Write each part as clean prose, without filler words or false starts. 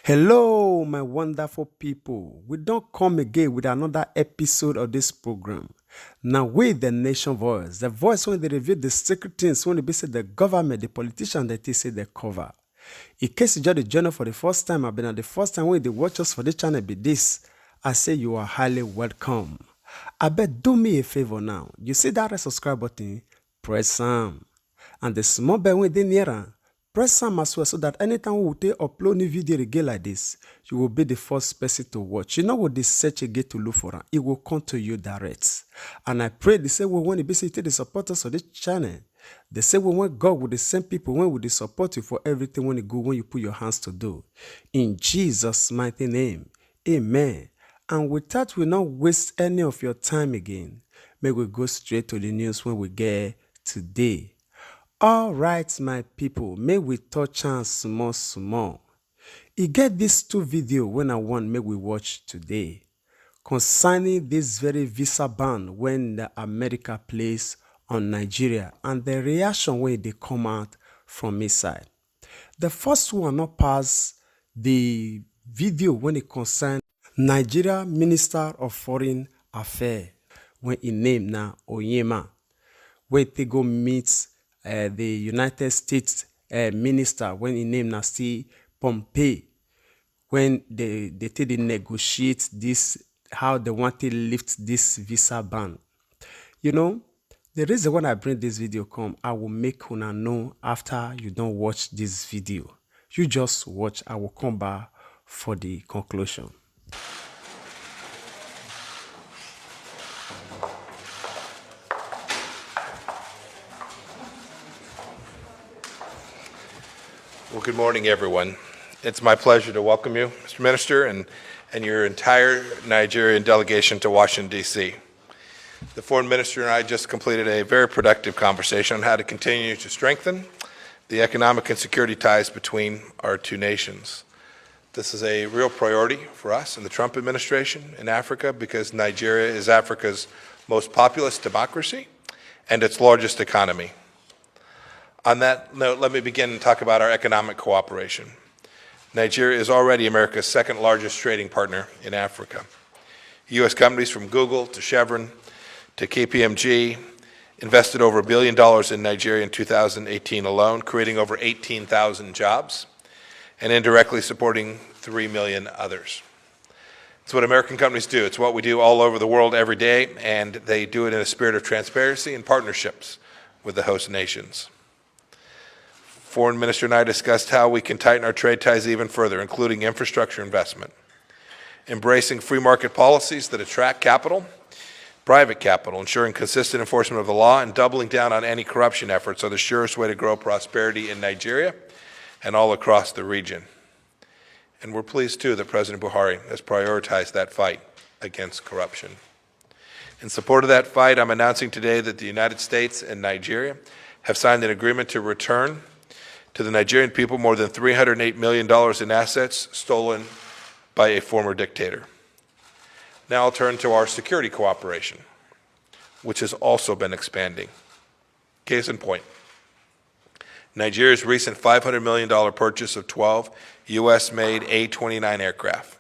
Hello, my wonderful people. We don't come again with another episode of this program. Now, we the nation voice, the voice when they reveal the secret things, when they say the government, the politician, that they say they cover. In case you just the journal for the first time, I've been at the first time when they watch us for this channel be this, I say you are highly welcome. I bet do me a favor now. You see that red subscribe button? Press some. And the small bell when they near press some as well so that anytime we will take upload new video again like this, you will be the first person to watch. You know what they search again to look for? It will come to you direct. And I pray the same way when you basically the support us on this channel. The same way when God will the same people when will they support you for everything when you go when you put your hands to do. In Jesus' mighty name. Amen. And with that, we not waste any of your time again. May we go straight to the news when we get today. All right, my people, may we touch on small. You get these two videos when I want may we watch today concerning this very visa ban when the America plays on Nigeria and the reaction when they come out from inside. The first one not pass the video when it concern Nigeria Minister of Foreign Affairs when he name now Onyema when they go meet the United States minister when he name now still Pompeo when they negotiate this how they want to lift this visa ban. You know, the reason when I bring this video come, I will make una know after you don't watch this video. You just watch, I will come back for the conclusion. Well, good morning, everyone. It's my pleasure to welcome you, Mr. Minister, and your entire Nigerian delegation to Washington, D.C. The Foreign Minister and I just completed a very productive conversation on how to continue to strengthen the economic and security ties between our two nations. This is a real priority for us in the Trump administration in Africa because Nigeria is Africa's most populous democracy and its largest economy. On that note, let me begin and talk about our economic cooperation. Nigeria is already America's second largest trading partner in Africa. U.S. companies from Google to Chevron to KPMG invested over $1 billion in Nigeria in 2018 alone, creating over 18,000 jobs and indirectly supporting 3 million others. It's what American companies do. It's what we do all over the world every day, and they do it in a spirit of transparency and partnerships with the host nations. Foreign Minister and I discussed how we can tighten our trade ties even further, including infrastructure investment, embracing free market policies that attract capital, private capital, ensuring consistent enforcement of the law, and doubling down on anti-corruption efforts are the surest way to grow prosperity in Nigeria and all across the region. And we're pleased, too, that President Buhari has prioritized that fight against corruption. In support of that fight, I'm announcing today that the United States and Nigeria have signed an agreement to return to the Nigerian people more than $308 million in assets stolen by a former dictator. Now I'll turn to our security cooperation, which has also been expanding. Case in point, Nigeria's recent $500 million purchase of 12 U.S.-made A-29 aircraft.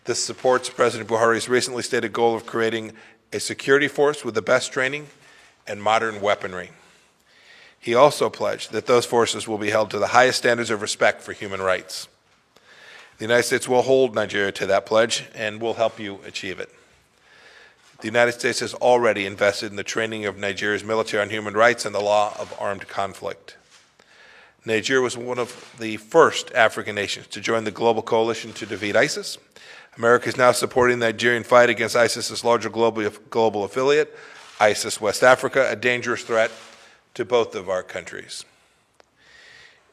This supports President Buhari's recently stated goal of creating a security force with the best training and modern weaponry. He also pledged that those forces will be held to the highest standards of respect for human rights. The United States will hold Nigeria to that pledge and will help you achieve it. The United States has already invested in the training of Nigeria's military on human rights and the law of armed conflict. Nigeria was one of the first African nations to join the global coalition to defeat ISIS. America is now supporting the Nigerian fight against ISIS's larger global affiliate, ISIS West Africa, a dangerous threat to both of our countries.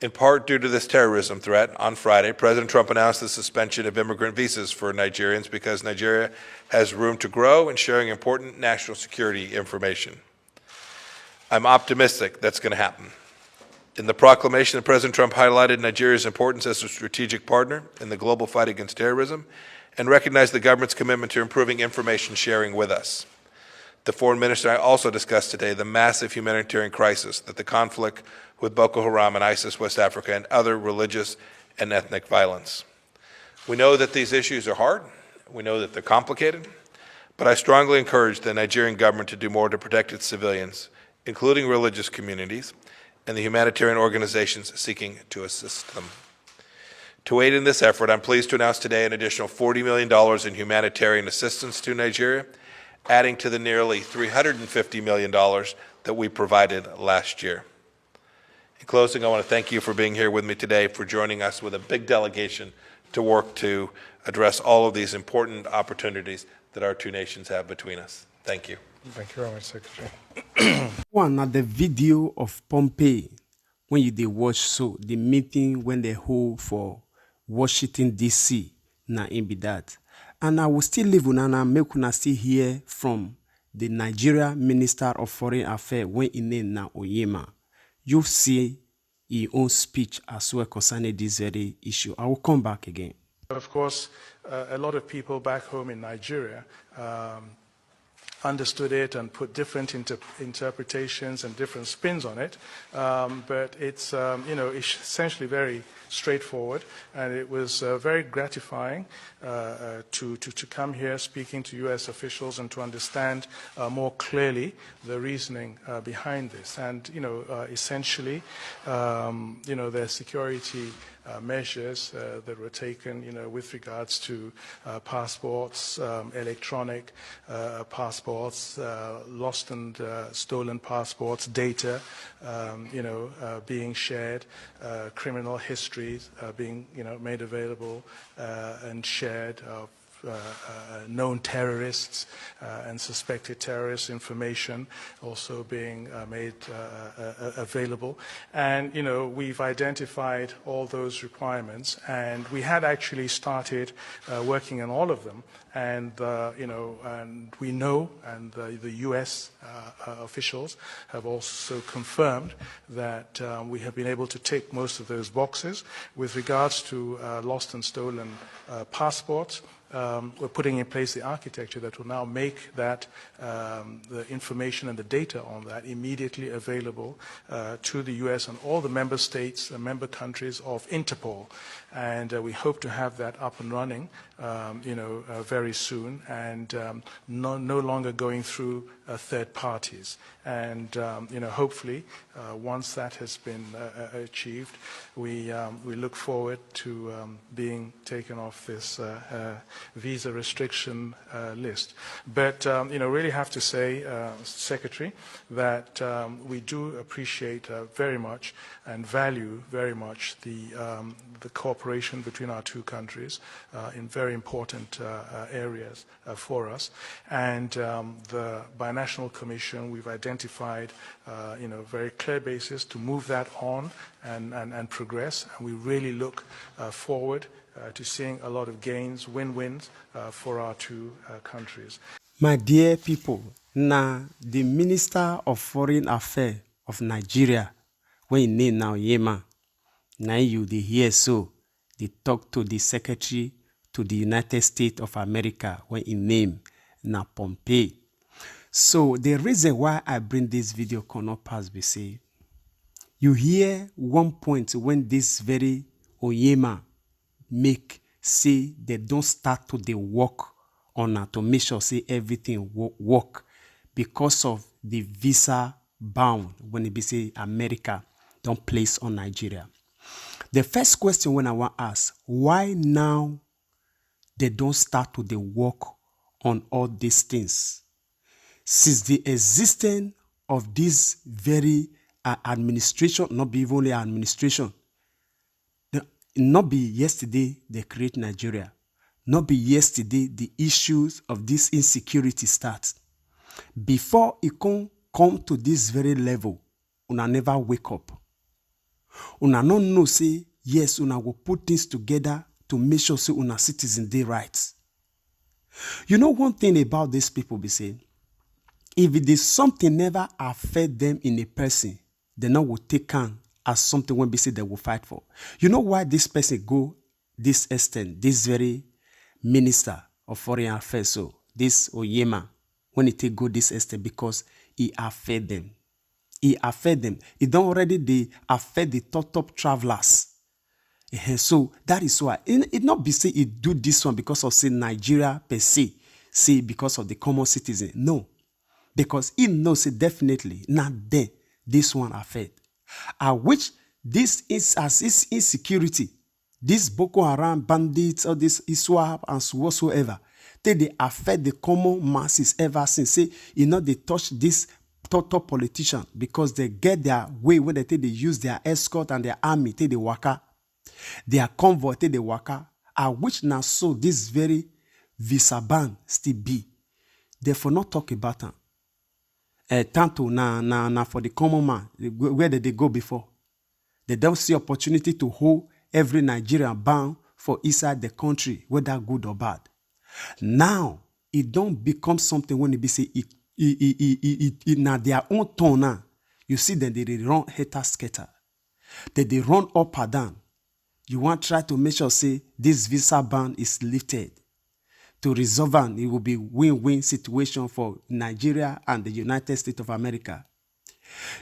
In part due to this terrorism threat, on Friday, President Trump announced the suspension of immigrant visas for Nigerians because Nigeria has room to grow in sharing important national security information. I'm optimistic that's going to happen. In the proclamation, President Trump highlighted Nigeria's importance as a strategic partner in the global fight against terrorism and recognized the government's commitment to improving information sharing with us. The Foreign Minister and I also discussed today the massive humanitarian crisis that the conflict with Boko Haram and ISIS West Africa and other religious and ethnic violence. We know that these issues are hard. We know that they're complicated. But I strongly encourage the Nigerian government to do more to protect its civilians, including religious communities, and the humanitarian organizations seeking to assist them. To aid in this effort, I'm pleased to announce today an additional $40 million in humanitarian assistance to Nigeria, adding to the nearly $350 million that we provided last year. In closing, I want to thank you for being here with me today, for joining us with a big delegation to work to address all of these important opportunities that our two nations have between us. Thank you. Thank you very much, Secretary. One at the video of Pompey when you did watch so the meeting when they hold for Washington DC na in be that. And I will still live on and make una still hear from the Nigeria Minister of Foreign Affairs when in name na Oyema. You see his own speech as well concerning this very issue. I will come back again. Of course, a lot of people back home in Nigeria understood it and put different interpretations and different spins on it. But it's essentially very straightforward, and it was very gratifying to come here speaking to U.S. officials and to understand more clearly the reasoning behind this. And essentially, their security measures that were taken, with regards to passports, electronic passports, lost and stolen passports, data, being shared, criminal histories being, made available and shared of known terrorists and suspected terrorist information also being made available. And, we've identified all those requirements, and we had actually started working on all of them. And, and we know, and the U.S. Officials have also confirmed that we have been able to tick most of those boxes. With regards to lost and stolen passports, we're putting in place the architecture that will now make that the information and the data on that immediately available to the U.S. and all the member states and member countries of Interpol. And we hope to have that up and running, very soon, and no longer going through third parties. And hopefully, once that has been achieved, we look forward to being taken off this visa restriction list. But really have to say, Secretary, that we do appreciate very much and value very much the cooperation between our two countries in very important areas for us. And the Binational Commission, we've identified very clear basis to move that on and progress. And we really look forward to seeing a lot of gains, win-wins for our two countries. My dear people, now the Minister of Foreign Affairs of Nigeria, when in name now Yema, now you they hear so, they talk to the Secretary to the United States of America, when in name na Pompey. So the reason why I bring this video cannot pass be say, you hear one point when this very Oyema make say they don't start to the work on to make sure say everything work because of the visa bound when it be say America don't place on Nigeria. The first question when I want to ask, why now they don't start to the work on all these things? Since the existence of this very administration, not be only administration, not be yesterday they create Nigeria, not be yesterday the issues of this insecurity start. Before it come to this very level, una never wake up. Una no know say, yes, una will put things together to make sure say una citizens dey right. You know one thing about these people be saying, if it is something never affect them in a person, they now will take on as something when be say they will fight for. You know why this person go this extent, this very Minister of Foreign Affairs, so this Oyema, when it take go this extent, because he affect them. He affect them. He don't already they affect the top travelers. So that is why it not be say it do this one because of say Nigeria per se, say because of the common citizen. No, because it knows it definitely not then this one affect. Which this is as is insecurity, this Boko Haram bandits or this ISWAP and whatsoever, they affect the common masses ever since. Say they touch this top politician because they get their way when they use their escort and their army, they waka. Their convoy take the waka, which now so this very visa ban still be. Therefore, not talk about them. Tanto na for the common man, where did they go before? They don't see opportunity to hold every Nigerian bound for inside the country, whether good or bad. Now, it don't become something when it be say it na their own turn now. You see them, they run hater scatter. They run up and down. You want to try to make sure, say, this visa ban is lifted. To resolve it will be win-win situation for Nigeria and the United States of America.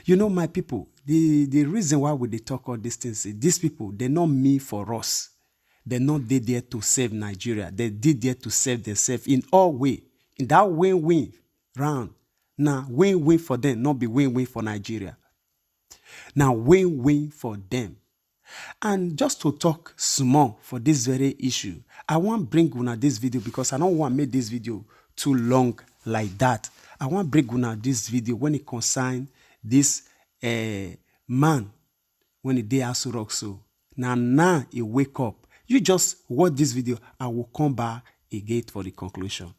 My people, the reason why we talk all these things is these people, they're not me for us. They're not there to save Nigeria. They did there to save themselves in all way. In that win-win round. Now, win-win for them, not be win-win for Nigeria. Now, win-win for them. And just to talk small for this very issue, I want to bring una this video because I don't want to make this video too long like that. I want to bring una this video when it concerns this man when he dey Aso Rock. So now he wake up. You just watch this video. I will come back again for the conclusion.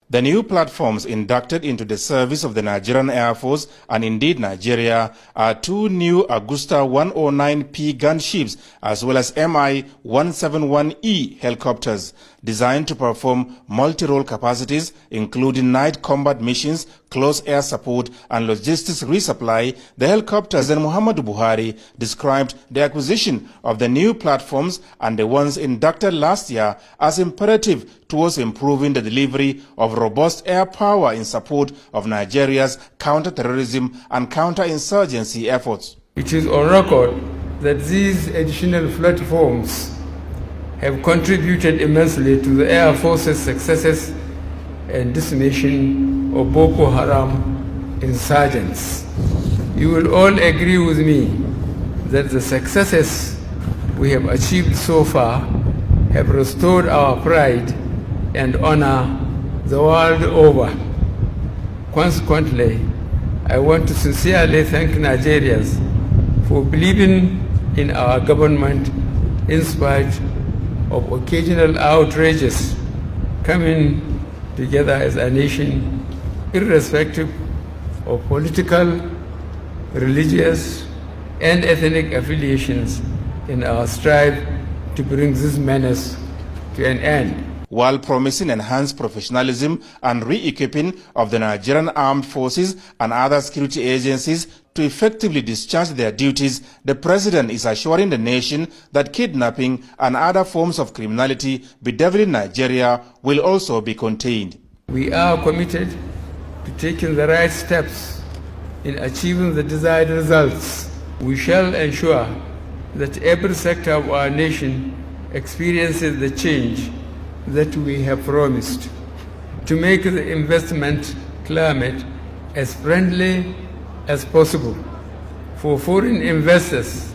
The new platforms inducted into the service of the Nigerian Air Force and indeed Nigeria are two new Augusta 109P gunships as well as Mi-171E helicopters designed to perform multi-role capacities including night combat missions, close air support and logistics resupply. The helicopters and Muhammadu Buhari described the acquisition of the new platforms and the ones inducted last year as imperative towards improving the delivery of robust air power in support of Nigeria's counter-terrorism and counter-insurgency efforts. It is on record that these additional platforms have contributed immensely to the Air Force's successes and decimation of Boko Haram insurgents. You will all agree with me that the successes we have achieved so far have restored our pride and honor the world over. Consequently, I want to sincerely thank Nigerians for believing in our government in spite of occasional outrages coming together as a nation, irrespective of political, religious, and ethnic affiliations in our strive to bring this menace to an end. While promising enhanced professionalism and re-equipping of the Nigerian armed forces and other security agencies to effectively discharge their duties, the president is assuring the nation that kidnapping and other forms of criminality bedeviling Nigeria will also be contained. We are committed to taking the right steps in achieving the desired results. We shall ensure that every sector of our nation experiences the change that we have promised, to make the investment climate as friendly as possible for foreign investors,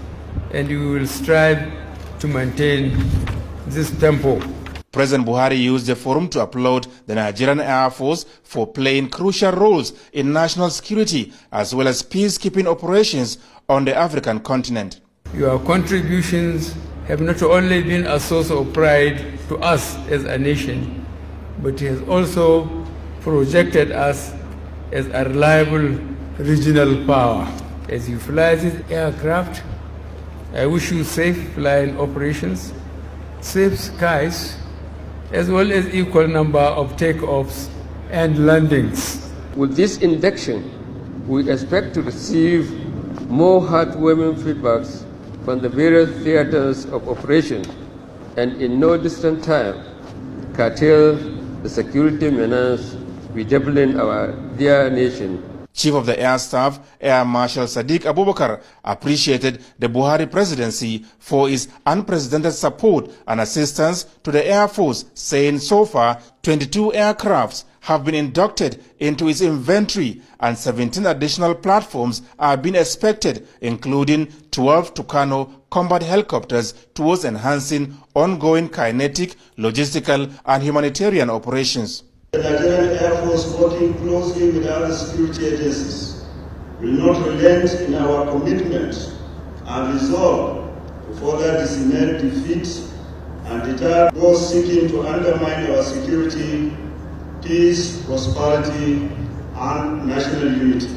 and we will strive to maintain this tempo. President Buhari used the forum to applaud the Nigerian Air Force for playing crucial roles in national security as well as peacekeeping operations on the African continent. Your contributions have not only been a source of pride to us as a nation, but it has also projected us as a reliable regional power. As you fly this aircraft, I wish you safe flying operations, safe skies, as well as equal number of takeoffs and landings. With this induction, we expect to receive more heartwarming feedbacks from the various theaters of operation and in no distant time curtail the security menace bedeviling our dear nation. Chief of the Air Staff, Air Marshal Sadiq Abubakar, appreciated the Buhari presidency for its unprecedented support and assistance to the Air Force, saying so far 22 aircrafts have been inducted into its inventory and 17 additional platforms are being expected, including 12 Tucano combat helicopters, towards enhancing ongoing kinetic, logistical and humanitarian operations. The Nigerian Air Force, working closely with other security agencies, will not relent in our commitment and resolve to further disseminate defeat and deter those seeking to undermine our security, peace, prosperity, and national unity.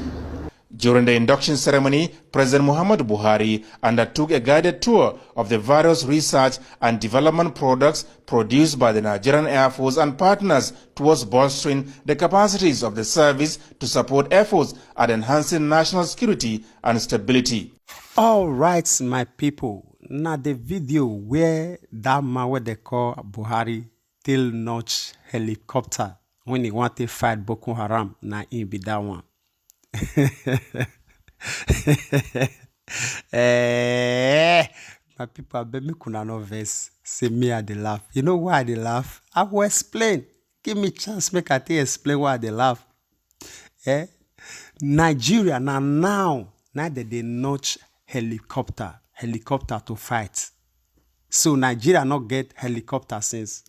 During the induction ceremony, President Muhammad Buhari undertook a guided tour of the various research and development products produced by the Nigerian Air Force and partners towards bolstering the capacities of the service to support efforts at enhancing national security and stability. All right, my people. Now the video where that man what they call Buhari till notch helicopter when he want to fight Boko Haram, now he be that one. My people, I bet me could not verse. Say me I dey laugh. You know why I dey laugh? I will explain. Give me chance, make I explain why I dey laugh. Nigeria now that they notch helicopter to fight. So Nigeria not get helicopter since.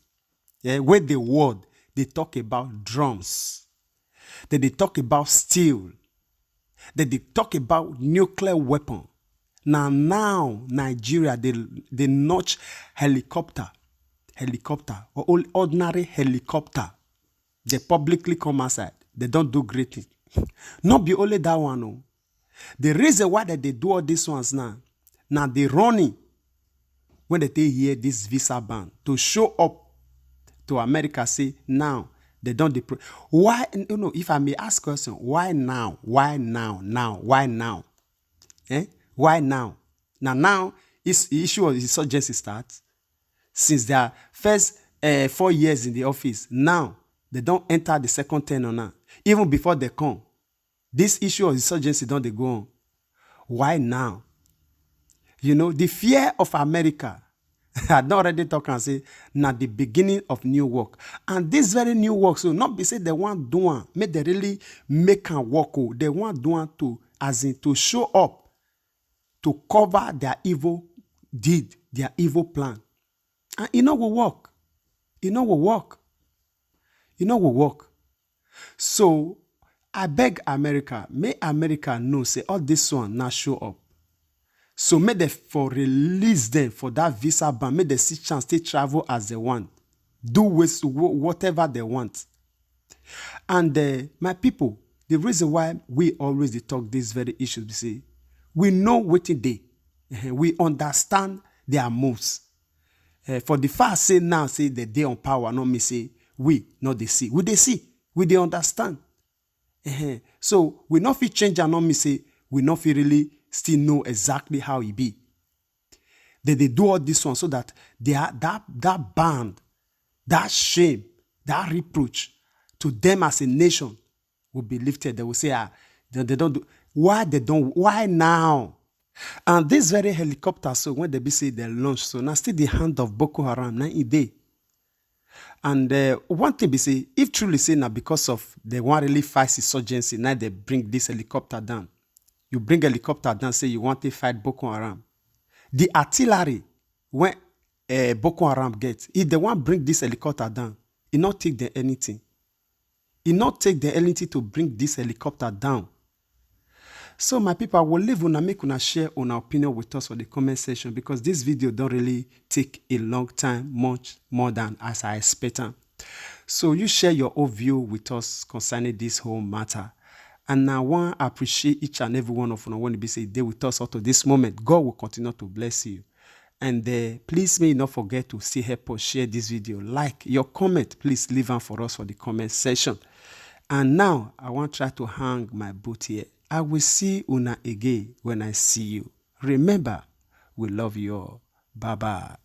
Where the world they talk about drums. They talk about steel. They talk about nuclear weapon. Now Nigeria they notch helicopter or ordinary helicopter. They publicly come outside. They don't do great things. Not be only that one. No. The reason why they do all these ones now they running when they hear this visa ban to show up to America. Say now. They don't deploy. Why? You know, if I may ask a question, why now? Why now? Why now? Why now? Now is the issue of insurgency starts since their first 4 years in the office. Now they don't enter the second tenure now. Even before they come, this issue of insurgency don't they go on? Why now? You know, the fear of America. I don't already talk and say, now the beginning of new work. And this very new work, so not be say they want doing, make they really make and work. They want doing to, as in to show up, to cover their evil deed, their evil plan. And it will work. It will work. It will work. So, I beg America, may America know, say, all this one now show up. So may they for release them for that visa ban. May they see chance to travel as they want. Do with whatever they want. And my people, the reason why we always talk these very issues, we say, we know what they. We understand their moves. For the fast say now, say the day on power, not me say, we, not they see. We they see. We they understand. So we not fit change and not me say, we not fit really still know exactly how it be. They do all this one so that they are that band, that shame, that reproach to them as a nation will be lifted. They will say, they don't do. Why they don't? Why now? And this very helicopter, so when they be say they launch, so now still the hand of Boko Haram, now it day. And one thing be say, if truly say now because of they want really fight insurgency, now they bring this helicopter down. You bring a helicopter down, say you want to fight Boko Haram. The artillery, when Boko Haram gets, if they want to bring this helicopter down, it not take them anything. It not take them anything to bring this helicopter down. So my people, I will leave una make una share una opinion with us for the comment section because this video don't really take a long time, much more than as I expected. So you share your own view with us concerning this whole matter. And I want to appreciate each and every one of you when you be say there with us up to this moment. God will continue to bless you. And please may not forget to still help us share this video. Like your comment, please leave them for us for the comment section. And now I want to try to hang my boot here. I will see una again when I see you. Remember, we love you all. Bye-bye.